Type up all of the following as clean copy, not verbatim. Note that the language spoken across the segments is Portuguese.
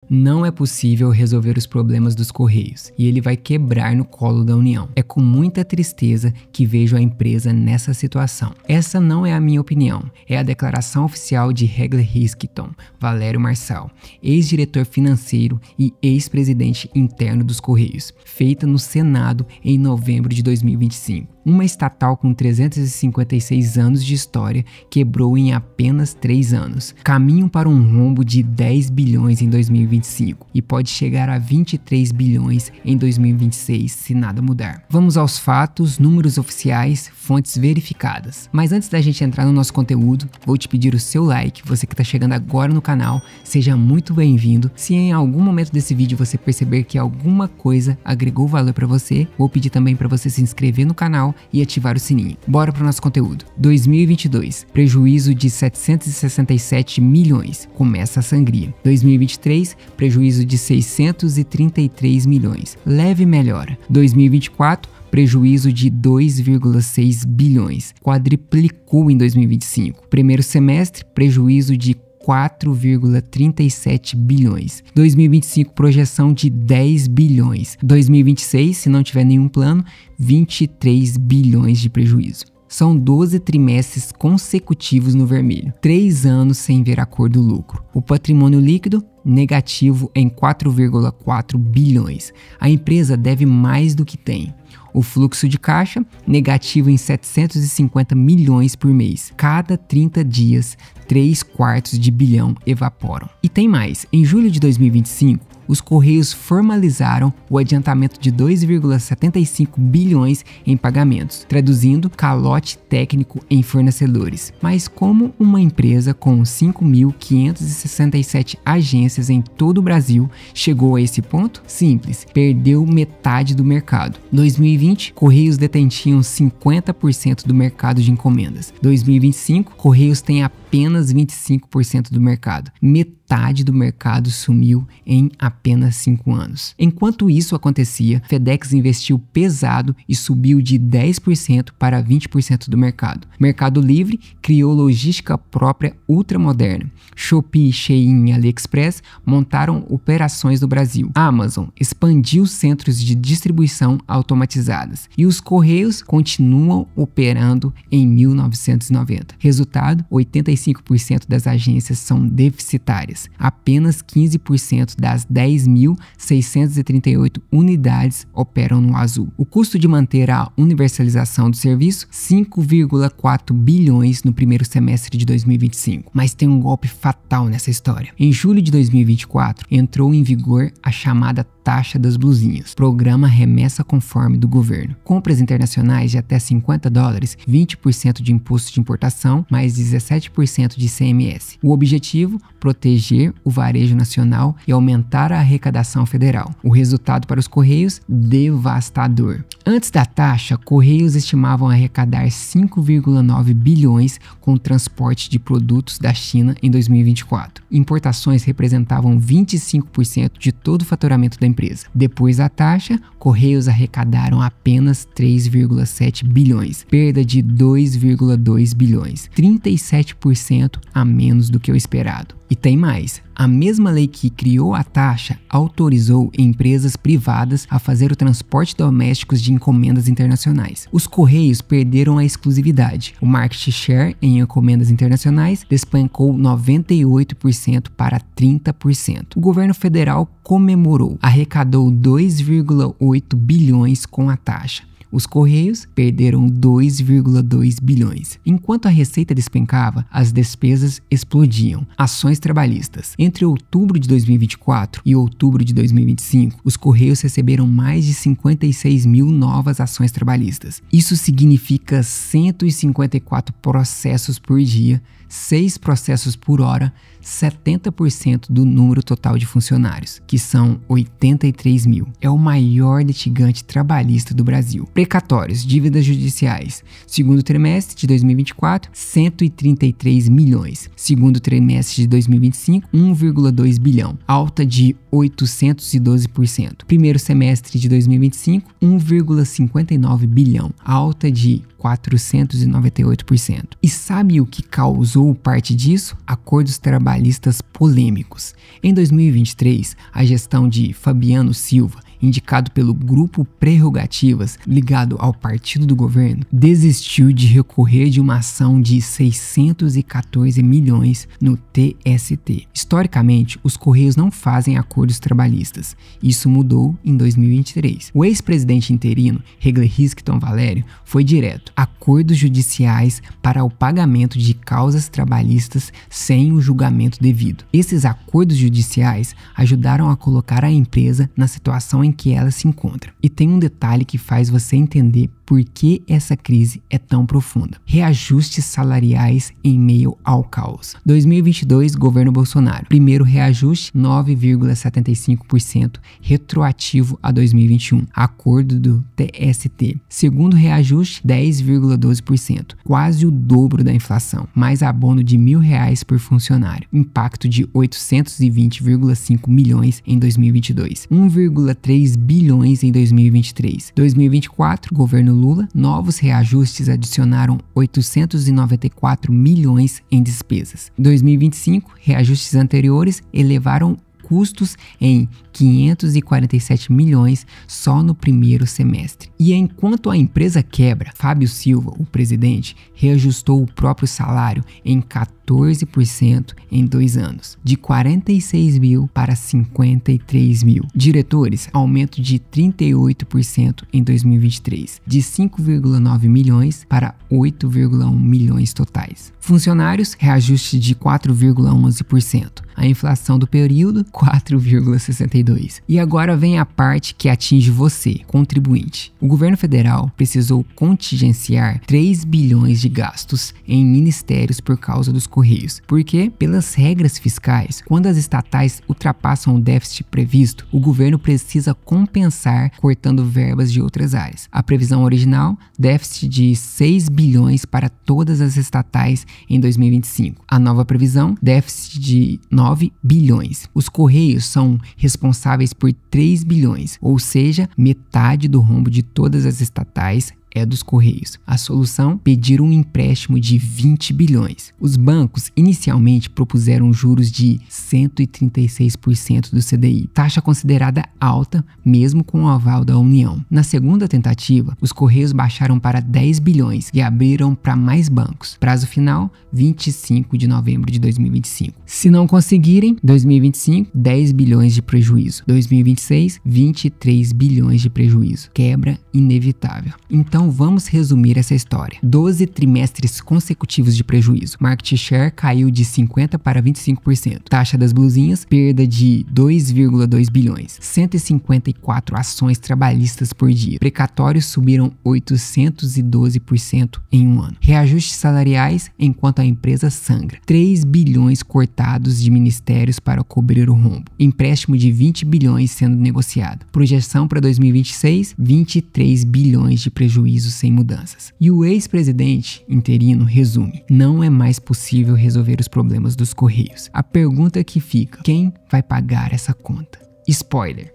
Não é possível resolver os problemas dos Correios e ele vai quebrar no colo da União. É com muita tristeza que vejo a empresa nessa situação. Essa não é a minha opinião, é a declaração oficial de Hegel Riskton, Valério Marçal, ex-diretor financeiro e ex-presidente interno dos Correios, feita no Senado em novembro de 2025. Uma estatal com 356 anos de história quebrou em apenas 3 anos. Caminham para um rombo de 10 bilhões em 2025 e pode chegar a 23 bilhões em 2026 se nada mudar. Vamos aos fatos, números oficiais, fontes verificadas. Mas antes da gente entrar no nosso conteúdo, vou te pedir o seu like. Você que está chegando agora no canal, seja muito bem-vindo. Se em algum momento desse vídeo você perceber que alguma coisa agregou valor para você, vou pedir também para você se inscrever no canal e ativar o sininho. Bora para o nosso conteúdo. 2022, prejuízo de 767 milhões, começa a sangria. 2023, prejuízo de 633 milhões, leve melhora. 2024, prejuízo de 2,6 bilhões, quadriplicou em 2025. Primeiro semestre, prejuízo de 4,37 bilhões. 2025, projeção de 10 bilhões. 2026, se não tiver nenhum plano, 23 bilhões de prejuízo. São 12 trimestres consecutivos no vermelho, 3 anos sem ver a cor do lucro. O patrimônio líquido, negativo em 4,4 bilhões. A empresa deve mais do que tem. O fluxo de caixa, negativo em 750 milhões por mês. Cada 30 dias, 3/4 de bilhão evaporam. E tem mais, em julho de 2025, os Correios formalizaram o adiantamento de 2,75 bilhões em pagamentos, traduzindo calote técnico em fornecedores. Mas como uma empresa com 5.567 agências em todo o Brasil chegou a esse ponto? Simples, perdeu metade do mercado. 2020, Correios detinham 50% do mercado de encomendas. 2025, Correios tem apenas 25% do mercado. Metade do mercado sumiu em apenas 5 anos. Enquanto isso acontecia, FedEx investiu pesado e subiu de 10% para 20% do mercado. Mercado Livre criou logística própria ultramoderna. Shopee, Shein e AliExpress montaram operações no Brasil. Amazon expandiu centros de distribuição automatizadas. E os Correios continuam operando em 1990. Resultado, 85% das agências são deficitárias. Apenas 15% das 10.638 unidades operam no azul. O custo de manter a universalização do serviço, 5,4 bilhões no primeiro semestre de 2025. Mas tem um golpe fatal nessa história. Em julho de 2024, entrou em vigor a chamada taxa das blusinhas, programa remessa conforme do governo. Compras internacionais de até $50, 20% de imposto de importação, mais 17% de ICMS. O objetivo, proteger o varejo nacional e aumentar a arrecadação federal. O resultado para os Correios, devastador. Antes da taxa, Correios estimavam arrecadar 5,9 bilhões com o transporte de produtos da China em 2024. Importações representavam 25% de todo o faturamento da empresa. Depois da taxa, Correios arrecadaram apenas 3,7 bilhões, perda de 2,2 bilhões, 37% a menos do que o esperado. E tem mais, a mesma lei que criou a taxa autorizou empresas privadas a fazer o transporte doméstico de encomendas internacionais. Os Correios perderam a exclusividade. O market share em encomendas internacionais despencou 98% para 30%. O governo federal comemorou, arrecadou 2,8 bilhões com a taxa. Os Correios perderam 2,2 bilhões. Enquanto a receita despencava, as despesas explodiam. Ações trabalhistas. Entre outubro de 2024 e outubro de 2025, os Correios receberam mais de 56 mil novas ações trabalhistas. Isso significa 154 processos por dia, 6 processos por hora, 70% do número total de funcionários, que são 83 mil. É o maior litigante trabalhista do Brasil. Precatórios, dívidas judiciais. Segundo trimestre de 2024, 133 milhões. Segundo trimestre de 2025, 1,2 bilhão. Alta de 812%. Primeiro semestre de 2025, 1,59 bilhão. Alta de 498%. E sabe o que causou Sou parte disso? Acordos trabalhistas polêmicos. Em 2023, a gestão de Fabiano Silva, indicado pelo Grupo Prerrogativas, ligado ao partido do governo, desistiu de recorrer de uma ação de 614 milhões no TST. Historicamente, os Correios não fazem acordos trabalhistas. Isso mudou em 2023. O ex-presidente interino, Regler Risqueton Valério, foi direto. Acordos judiciais para o pagamento de causas trabalhistas sem o julgamento devido. Esses acordos judiciais ajudaram a colocar a empresa na situação em que ela se encontra. E tem um detalhe que faz você entender por que essa crise é tão profunda. Reajustes salariais em meio ao caos. 2022, governo Bolsonaro. Primeiro reajuste, 9,75%, retroativo a 2021. Acordo do TST. Segundo reajuste, 10,12%, quase o dobro da inflação. Mais abono de R$1.000 por funcionário. Impacto de 820,5 milhões em 2022. 1,3 bilhões em 2023. 2024, governo Lula, novos reajustes adicionaram 894 milhões em despesas. Em 2025, reajustes anteriores elevaram custos em 547 milhões só no primeiro semestre. E enquanto a empresa quebra, Fábio Silva, o presidente, reajustou o próprio salário em 14% em 2 anos, de 46 mil para 53 mil. Diretores, aumento de 38% em 2023, de 5,9 milhões para 8,1 milhões totais. Funcionários, reajuste de 4,11%. A inflação do período, 4,62%. E agora vem a parte que atinge você, contribuinte. O governo federal precisou contingenciar 3 bilhões de gastos em ministérios por causa dos Correios. Porque, pelas regras fiscais, quando as estatais ultrapassam o déficit previsto, o governo precisa compensar cortando verbas de outras áreas. A previsão original, déficit de 6 bilhões para todas as estatais em 2025. A nova previsão, déficit de 9 bilhões. Os Correios são responsáveis por 3 bilhões, ou seja, metade do rombo de todas as estatais é dos Correios. A solução? Pedir um empréstimo de 20 bilhões. Os bancos inicialmente propuseram juros de 136% do CDI, taxa considerada alta mesmo com o aval da União. Na segunda tentativa, os Correios baixaram para 10 bilhões e abriram para mais bancos. Prazo final, 25 de novembro de 2025. Se não conseguirem, 2025, 10 bilhões de prejuízo. 2026, 23 bilhões de prejuízo. Quebra inevitável. Então vamos resumir essa história. 12 trimestres consecutivos de prejuízo. Market share caiu de 50% para 25%. Taxa das blusinhas, perda de 2,2 bilhões. 154 ações trabalhistas por dia. Precatórios subiram 812% em um ano. Reajustes salariais enquanto a empresa sangra. 3 bilhões cortados de ministérios para cobrir o rombo. Empréstimo de 20 bilhões sendo negociado. Projeção para 2026, 23 bilhões de prejuízo sem mudanças. E o ex-presidente interino resume: não é mais possível resolver os problemas dos Correios. A pergunta que fica: quem vai pagar essa conta? Spoiler: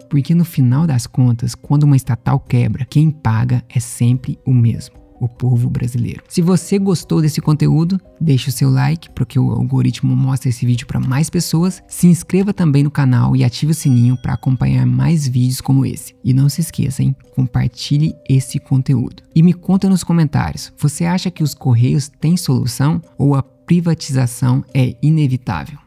porque no final das contas, quando uma estatal quebra, quem paga é sempre o mesmo: o povo brasileiro. Se você gostou desse conteúdo, deixe o seu like, porque o algoritmo mostra esse vídeo para mais pessoas. Se inscreva também no canal e ative o sininho para acompanhar mais vídeos como esse. E não se esqueça, hein? Compartilhe esse conteúdo. E me conta nos comentários, você acha que os Correios têm solução ou a privatização é inevitável?